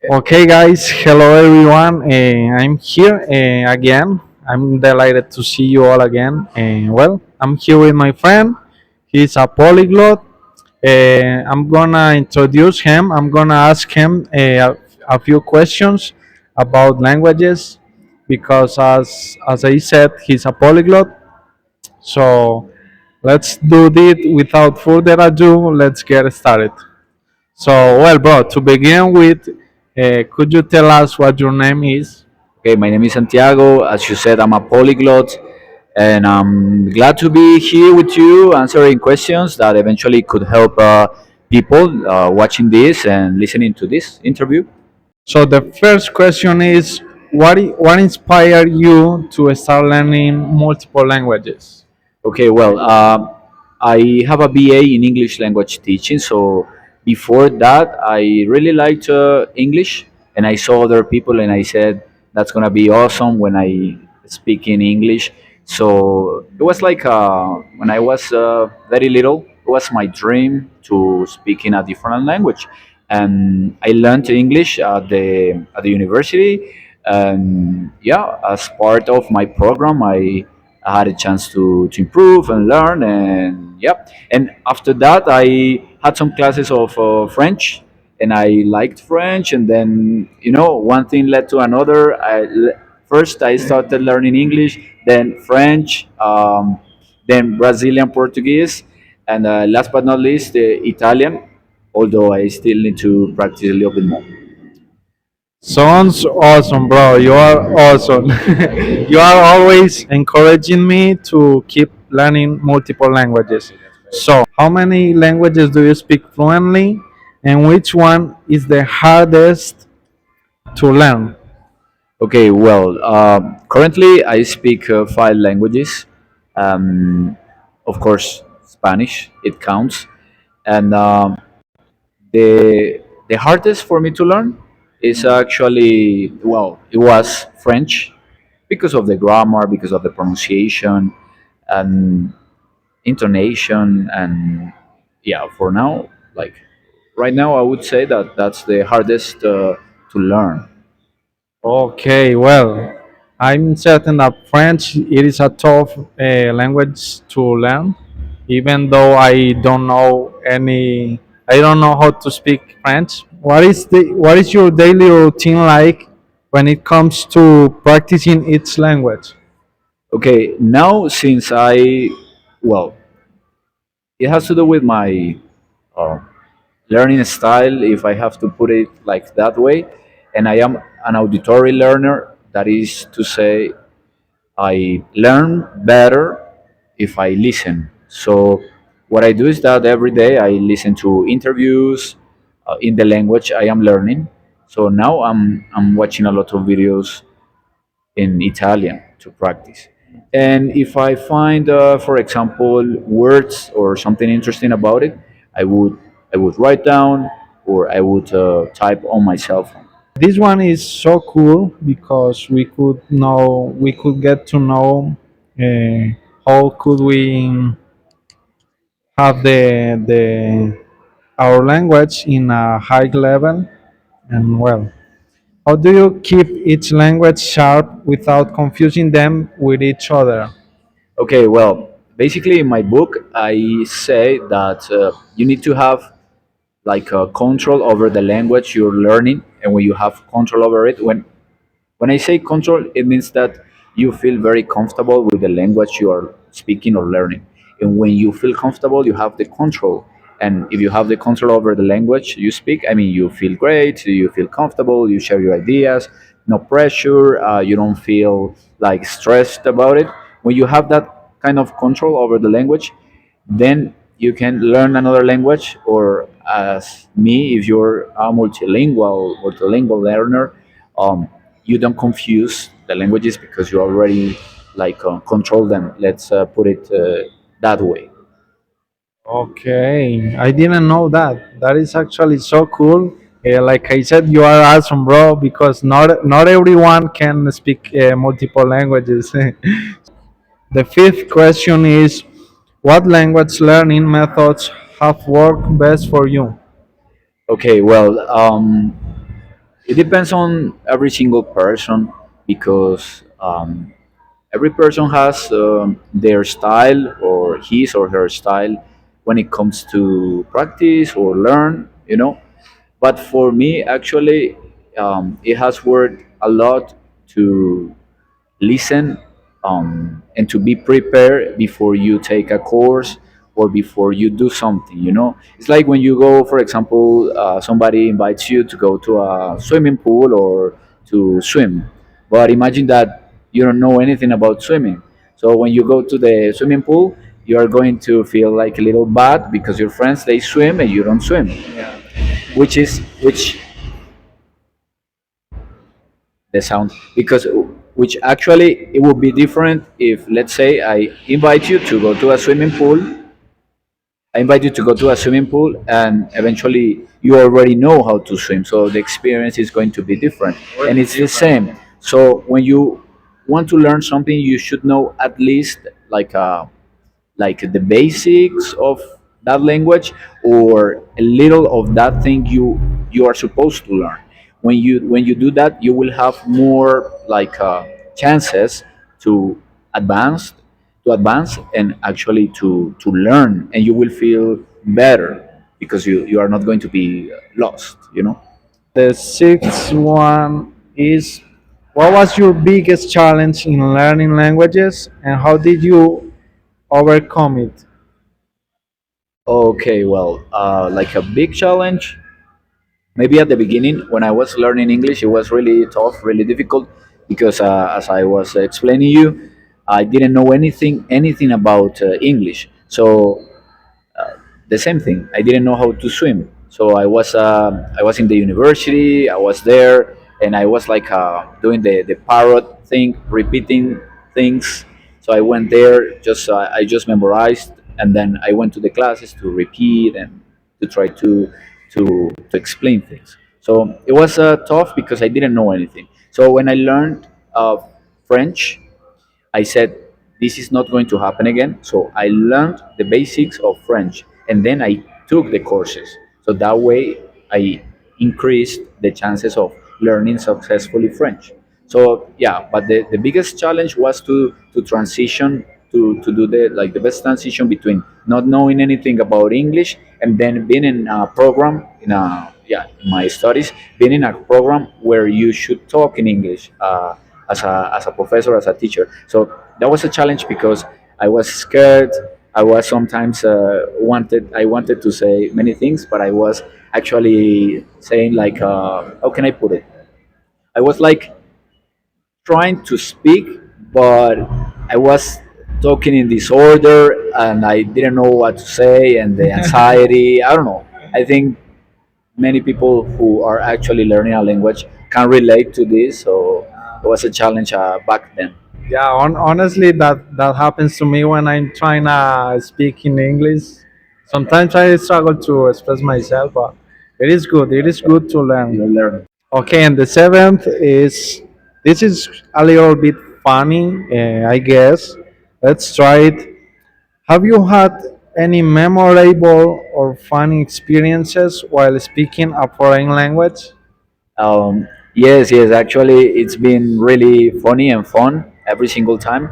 Okay, guys. Hello, everyone. I'm here again. I'm delighted to see you all again. I'm here with my friend. He's a polyglot. I'm gonna introduce him. I'm gonna ask him a few questions about languages because, as I said, he's a polyglot. So let's do this without further ado. Let's get started. So, bro, to begin with, could you tell us what your name is? Okay, my name is Santiago. As you said, I'm a polyglot, and I'm glad to be here with you answering questions that eventually could help people watching this and listening to this interview. So, the first question is what inspired you to start learning multiple languages? Okay, well, I have a BA in English language teaching, so before that, I really liked English, and I saw other people, and I said, that's gonna be awesome when I speak in English. So it was like when I was very little, it was my dream to speak in a different language, and I learned English at the university, and yeah, as part of my program, I had a chance to improve and learn, and yeah. And after that, I had some classes of French, and I liked French. And then one thing led to another. First I started learning English, then French, then Brazilian Portuguese, and last but not least, Italian. Although I still need to practice a little bit more. Sounds awesome, bro. You are awesome. You are always encouraging me to keep learning multiple languages. So, how many languages do you speak fluently, and which one is the hardest to learn? Okay, well, currently I speak five languages. Um, of course, Spanish, it counts. And the hardest for me to learn is actually, well, it was French because of the grammar, because of the pronunciation and intonation. And yeah, for now, like right now, I would say that that's the hardest to learn. Okay, I'm certain that French it is a tough language to learn, even though I don't know how to speak French. What is your daily routine like when it comes to practicing each language? Okay, now since well, it has to do with my uh, learning style, if I have to put it like that way. And I am an auditory learner. That is to say, I learn better if I listen. So what I do is that every day I listen to interviews in the language I am learning. So now I'm watching a lot of videos in Italian to practice. And if I find, for example, words or something interesting about it, I would I would write down, or I would type on my cell phone. This one is so cool because we could get to know uh, how could we have the our language in a high level and how do you keep each language sharp without confusing them with each other? Okay, well, basically in my book I say that you need to have like control over the language you're learning, and when you have control over it, when I say control, it means that you feel very comfortable with the language you are speaking or learning. And when you feel comfortable, you have the control. And if you have the control over the language you speak, I mean, you feel great, you feel comfortable, you share your ideas, no pressure, you don't feel like stressed about it. When you have that kind of control over the language, then you can learn another language, or as me, if you're a multilingual learner, you don't confuse the languages because you already like control them. Let's put it that way. Okay, I didn't know that. That is actually so cool. Like I said, you are awesome, bro, because not everyone can speak multiple languages. The fifth question is, what language learning methods have worked best for you? Okay, well, It depends on every single person because every person has their style or his or her style when it comes to practice or learn, you know. But for me, actually, it has worked a lot to listen and to be prepared before you take a course or before you do something, you know. It's like when you go, for example, somebody invites you to go to a swimming pool or to swim, but imagine that you don't know anything about swimming. So when you go to the swimming pool, you are going to feel like a little bad because your friends they swim and you don't swim, which the sound because which actually it would be different if, let's say, I invite you to go to a swimming pool and eventually you already know how to swim, so the experience is going to be different, and it's the same. So when you want to learn something, you should know at least like the basics of that language or a little of that thing you are supposed to learn. When you do that, you will have more chances to advance advance and actually to learn, and you will feel better because you are not going to be lost, you know. The sixth one is, what was your biggest challenge in learning languages and how did you overcome it? Okay, well, like a big challenge. Maybe at the beginning, when I was learning English, it was really tough, really difficult, because as I was explaining you, I didn't know anything about English. So the same thing, I didn't know how to swim. So I was in the university, I was there, and I was like doing the parrot thing, repeating things. So I went there, just I just memorized, and then I went to the classes to repeat and to try to explain things. So it was tough because I didn't know anything. So when I learned French, I said, this is not going to happen again. So I learned the basics of French and then I took the courses. So that way I increased the chances of learning successfully French. So yeah, but the biggest challenge was to transition to do the best transition between not knowing anything about English and then being in a program in my studies, being in a program where you should talk in English. As a professor, as a teacher. So that was a challenge because I was scared. I was sometimes I wanted to say many things, but I was actually saying like, how can I put it? I was like trying to speak, but I was talking in disorder, and I didn't know what to say, and the anxiety. I don't know. I think many people who are actually learning a language can relate to this. So it was a challenge back then. Yeah, honestly, that happens to me when I'm trying to speak in English. Sometimes I struggle to express myself, but it is good. It is good to You learn. learn. Okay, and the seventh is, this is a little bit funny, I guess. Let's try it. Have you had any memorable or funny experiences while speaking a foreign language? Yes, yes. Actually, it's been really funny and fun every single time,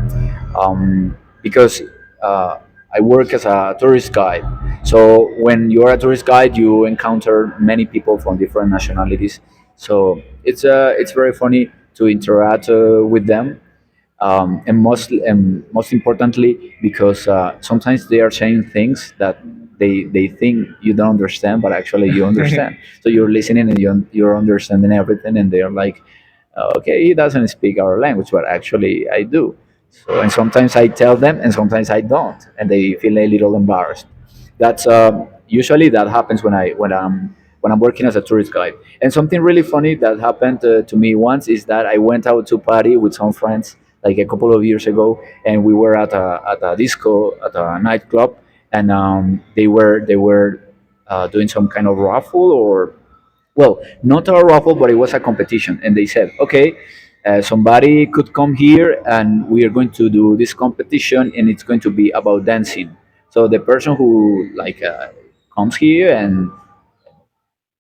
because uh, I work as a tourist guide. So when you're a tourist guide, you encounter many people from different nationalities. So it's very funny to interact with them, and most importantly, because sometimes they are saying things that they think you don't understand, but actually you understand. So you're listening and you're understanding everything, and they're like, okay, he doesn't speak our language, but actually I do. So, and sometimes I tell them, and sometimes I don't, and they feel a little embarrassed. That's usually that happens when I'm working as a tourist guide. And something really funny that happened to me once is that I went out to party with some friends like a couple of years ago, and we were at a disco, at a nightclub, and they were doing some kind of raffle, or well, not a raffle, but it was a competition. And they said, okay, somebody could come here and we are going to do this competition, and it's going to be about dancing. So the person who comes here and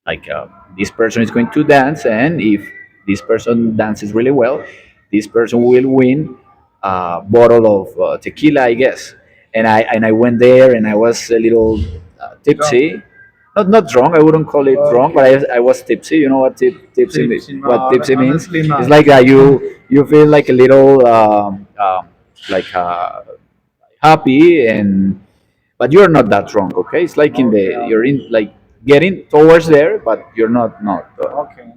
like this person is going to dance, and if this person dances really well, this person will win a bottle of tequila, I guess. And I went there, and I was a little tipsy. Not drunk. I wouldn't call it drunk, but I was tipsy. You know what tipsy what tipsy means? It's like you feel like a little like happy, and but you're not that drunk. Okay, it's like in the you're in like getting towards there, but you're not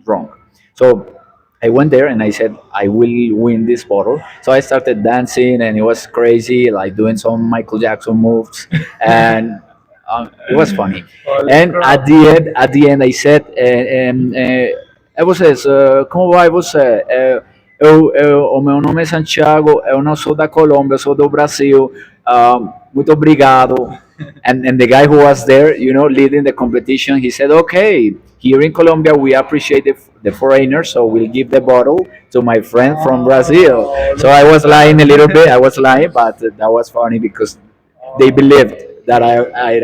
drunk. So I went there and I said I will win this bottle. So I started dancing, and it was crazy, like doing some Michael Jackson moves, and it was funny. And at the end, I said, vocês, como vai você? O meu nome é Santiago, eu não sou da Colômbia, eu sou do Brasil. Muito obrigado. And the guy who was there, leading the competition, he said, okay, here in Colombia, we appreciate the foreigners, so we'll give the bottle to my friend from Brazil. So I was lying a little bit, I was lying, but that was funny because they believed that I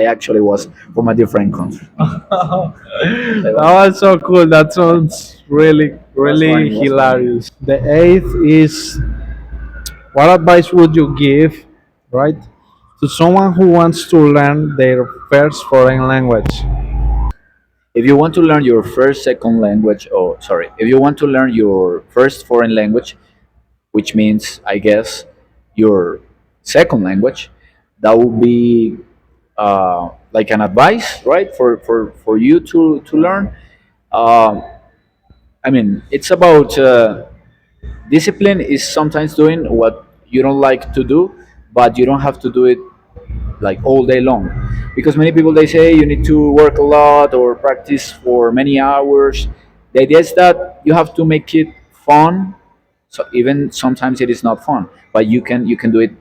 actually was from a different country. That was so cool. That sounds really, really funny, was hilarious. The eighth is, what advice would you give, right, to someone who wants to learn their first foreign language? If you want to learn your first second language, oh, sorry, if you want to learn your first foreign language, which means, I guess, your second language, that would be like an advice, right, for you to learn. Um, I mean, it's about discipline is sometimes doing what you don't like to do, but you don't have to do it like all day long, because many people, they say you need to work a lot or practice for many hours. The idea is that you have to make it fun. So even sometimes it is not fun, but you can do it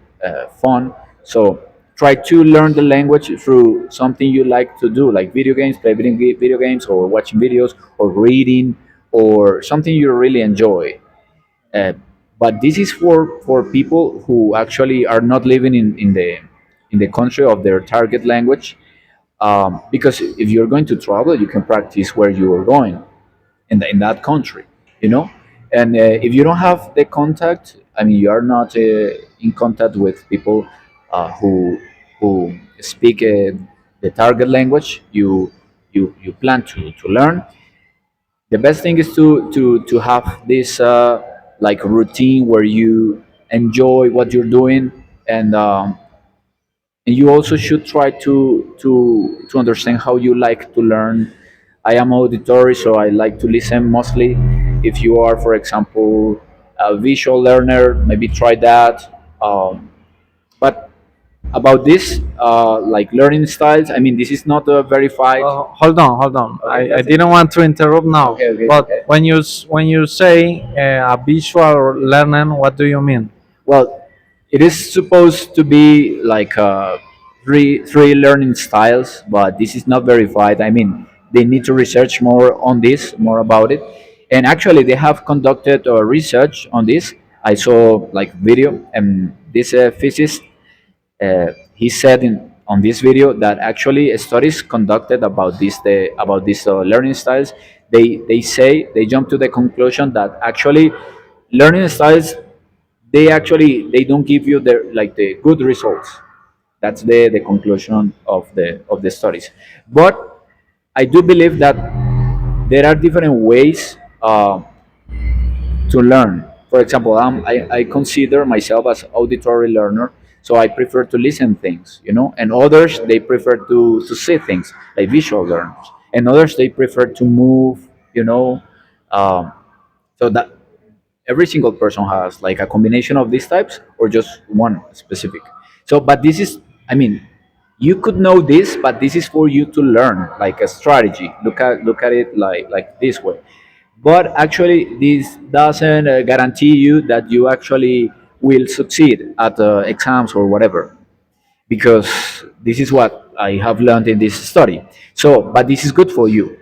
fun. So try to learn the language through something you like to do, like video games, play video games, or watching videos, or reading, or something you really enjoy. uh, but this is for people who actually are not living in the country of their target language. Because if you're going to travel, you can practice where you are going in that country, you know. And if you don't have the contact, I mean, you are not in contact with people who speak the target language you plan to learn. The best thing is to have this like routine where you enjoy what you're doing, and you also should try to understand how you like to learn. I am auditory, so I like to listen mostly. If you are, for example, a visual learner, maybe try that. But about this, like learning styles, I mean, this is not verified. Hold on, hold on. Okay, I that's it. didn't want to interrupt now, Okay, okay, but okay. when you say a visual learning, what do you mean? Well, it is supposed to be like three learning styles, but this is not verified. I mean, they need to research more on this, more about it. And actually, they have conducted research on this. I saw like video, and this physicist, he said on this video that actually studies conducted about these learning styles, they say they jump to the conclusion that actually learning styles, they don't give you the good results. That's the conclusion of the studies. But I do believe that there are different ways to learn. For example, I consider myself as auditory learner, so I prefer to listen things, and others, they prefer to see things, like visual learners, and others, they prefer to move, um, so that every single person has like a combination of these types, or just one specific. So, but this is, I mean, you could know this, but this is for you to learn, like a strategy. Look at it like this way. But actually, this doesn't guarantee you that you actually will succeed at exams or whatever, because this is what I have learned in this study. So, but this is good for you.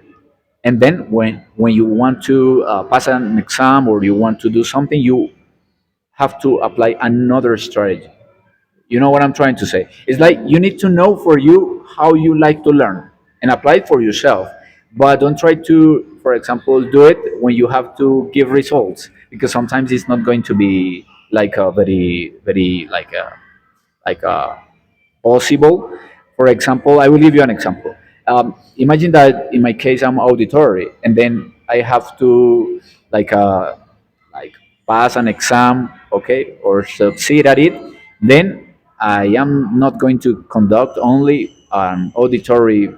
And then when you want to pass an exam, or you want to do something, you have to apply another strategy. You know what I'm trying to say? It's like you need to know for you how you like to learn, and apply it for yourself. but don't try to, for example, do it when you have to give results, because sometimes it's not going to be like a very like a possible. For example, I will give you an example. Imagine that in my case I'm auditory, and then I have to like like pass an exam, okay, or succeed at it. Then I am not going to conduct only an auditory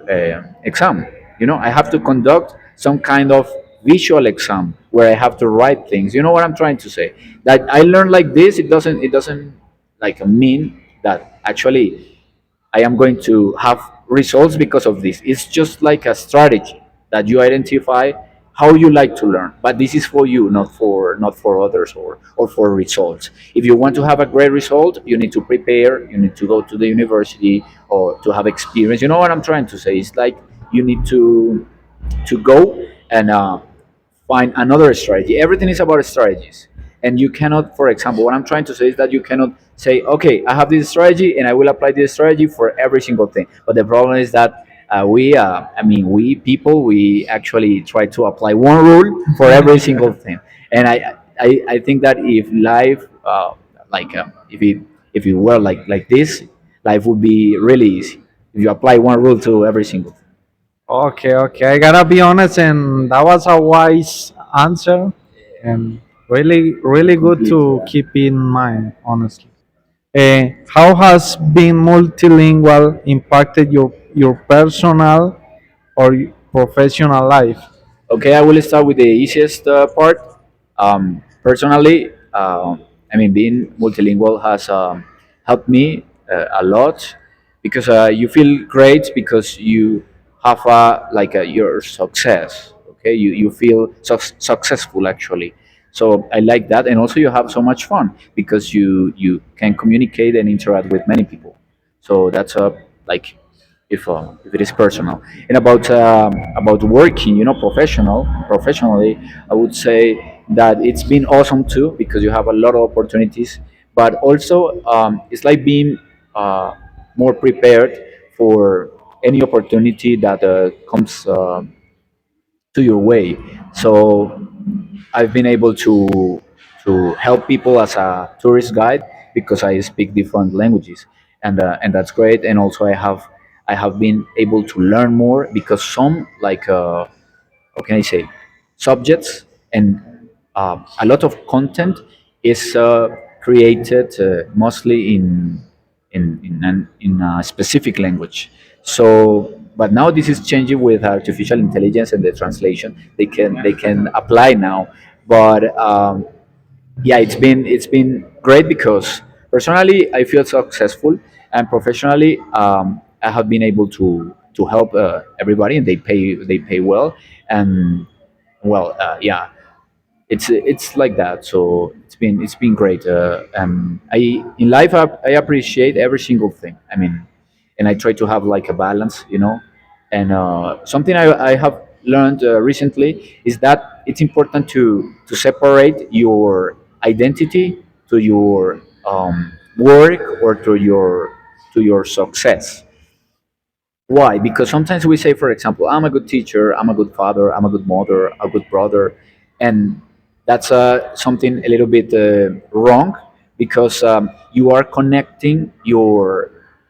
exam. You know, I have to conduct some kind of visual exam where I have to write things. You know what I'm trying to say? That I learn like this. It doesn't like mean that actually I am going to have results because of this. It's just like a strategy that you identify how you like to learn. But this is for you, not for others or for results. If you want to have a great result, you need to prepare, you need to go to the university or to have experience. You know what I'm trying to say? It's like you need to go and find another strategy. Everything is about strategies. And you cannot, for example, what I'm trying to say is that you cannot say, okay, I have this strategy and I will apply this strategy for every single thing. But the problem is that we people, we actually try to apply one rule for every single thing. And I think that if life, if it were like this, life would be really easy if you apply one rule to every single thing. Okay, okay. I gotta be honest, and that was a wise answer, and really, really good Complete, to yeah. keep in mind, honestly. How has being multilingual impacted your personal or professional life? Okay, I will start with the easiest part. Personally, being multilingual has helped me a lot because you feel great because you have your success. Okay, you feel successful actually. So I like that, and also you have so much fun because you can communicate and interact with many people. So that's like if it is personal. And about working, professionally, I would say that it's been awesome too because you have a lot of opportunities, but also it's like being more prepared for any opportunity that comes to your way. So I've been able to help people as a tourist guide because I speak different languages, and that's great. And also I have been able to learn more because some how can I say, subjects and a lot of content is created mostly in a specific language. So, but now this is changing with artificial intelligence and the translation. They can apply now, but yeah, it's been great because personally I feel successful, and professionally I have been able to help everybody, and they pay well, and well, yeah, it's like that. So it's been great. I in life I appreciate every single thing. And I try to have like a balance, and something I have learned recently is that it's important to separate your identity to your work or to your success. Why? Because sometimes we say, for example, I'm a good teacher, I'm a good father, I'm a good mother, a good brother, and that's something a little bit wrong because you are connecting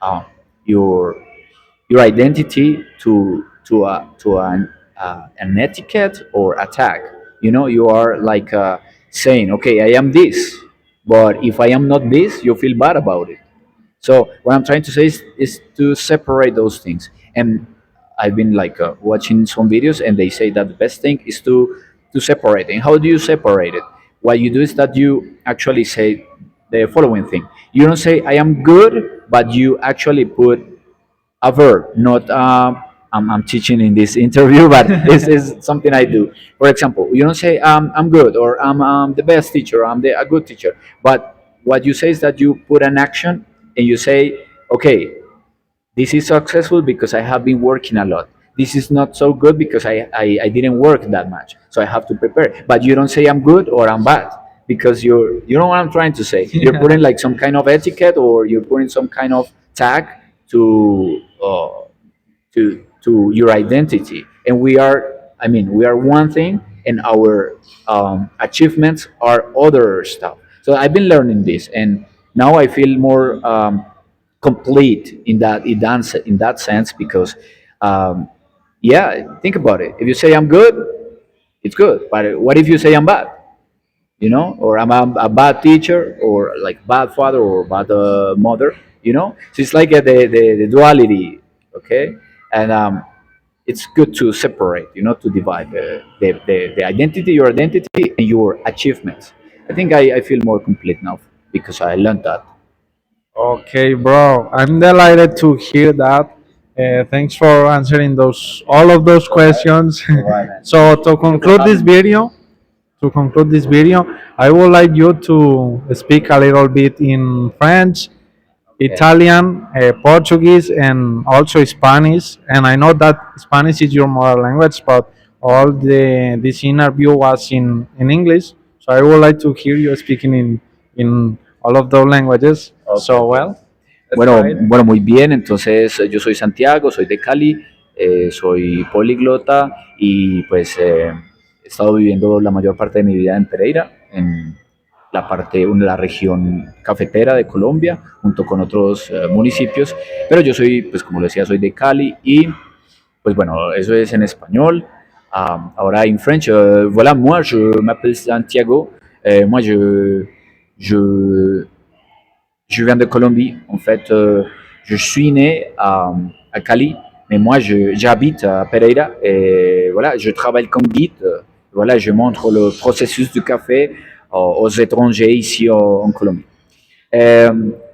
uh, your your identity to an etiquette or a tag. You are like saying, okay, I am this, but if I am not this, you feel bad about it. So what I'm trying to say is to separate those things. And I've been like watching some videos, and they say that the best thing is to separate. And how do you separate it? What you do is that you actually say the following thing. You don't say I am good, but you actually put a verb, not I'm teaching in this interview, but this is something I do. For example, you don't say I'm good or I'm the best teacher, a good teacher, but what you say is that you put an action and you say, okay, this is successful because I have been working a lot. This is not so good because I didn't work that much, so I have to prepare. But you don't say I'm good or I'm bad because you know what I'm trying to say. You're putting like some kind of etiquette or you're putting some kind of tag to to your identity. And we are, I mean, we are one thing, and our achievements are other stuff. So I've been learning this, and now I feel more complete in that sense because yeah, think about it. If you say I'm good, it's good. But what if you say I'm bad? You know, or I'm a bad teacher, or like bad father, or bad mother. You know, so it's like the duality. Okay, and it's good to separate. You know, to divide the identity, your identity, and your achievements. I think I feel more complete now because I learned that. Okay, bro. I'm delighted to hear that. Thanks for answering those all of those questions. Right, man. So to Thank you for conclude this having me. video, I would like you to speak a little bit in French, Okay. Italian, Portuguese, and also Spanish. And I know that Spanish is your mother language, but all the this interview was in English. So I would like to hear you speaking in all of those languages. Okay, So okay. well, let's Bueno, try it. bueno, muy bien. Entonces, yo soy Santiago, soy de Cali, soy políglota y pues he estado viviendo la mayor parte de mi vida en Pereira, en la región cafetera de Colombia, junto con otros municipios. Pero yo soy, pues como le decía, soy de Cali y pues bueno, eso es en español. Ahora en French, voilà, moi je m'appelle Santiago. Moi je, je viens de Colombie. En fait, je suis né à Cali, mais moi, j'habite à Pereira et voilà, je travaille comme guide. Voilà, je montre le processus du café aux étrangers ici en Colombie.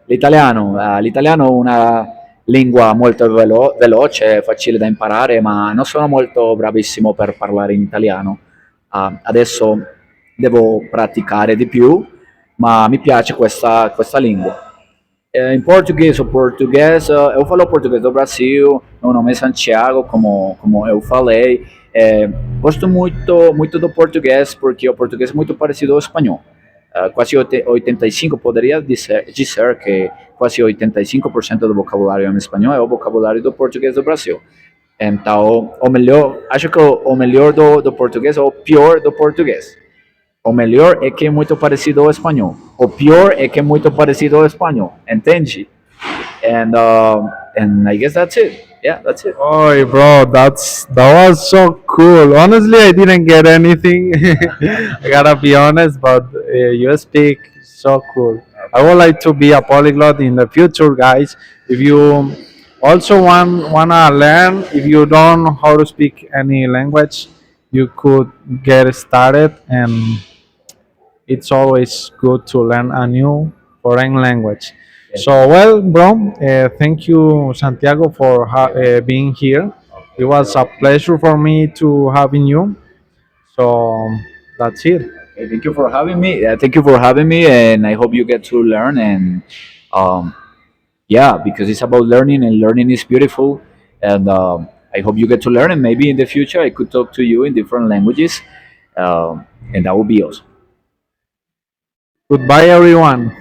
L'italiano è una lingua molto veloce, facile da imparare, ma non sono molto bravissimo per parlare in italiano. Adesso devo praticare di più, ma mi piace questa lingua. Em português, eu falo português do Brasil, meu nome é Santiago, como eu falei. Gosto muito do português, porque o português é muito parecido ao espanhol. Quase 85, poderia dizer que quase 85% do vocabulário em espanhol é o vocabulário do português do Brasil. Então, o melhor, acho que o melhor do português é o pior do português. O melhor é que é muito parecido ao espanhol. O pior é que é muito parecido ao espanhol. Entende? And I guess that's it. Yeah, that's it. Oh, bro, that was so cool. Honestly, I didn't get anything. I gotta be honest, but you speak so cool. I would like to be a polyglot in the future, guys. If you also wanna learn, if you don't know how to speak any language, you could get started, and it's always good to learn a new foreign language. So, well, bro, thank you, Santiago, for being here. It was a pleasure for me to having you. So, that's it. Okay, thank you for having me. Thank you for having me, and I hope you get to learn. And um, yeah, because it's about learning, and learning is beautiful. And I hope you get to learn, and maybe in the future I could talk to you in different languages, and that would be awesome. Goodbye, everyone.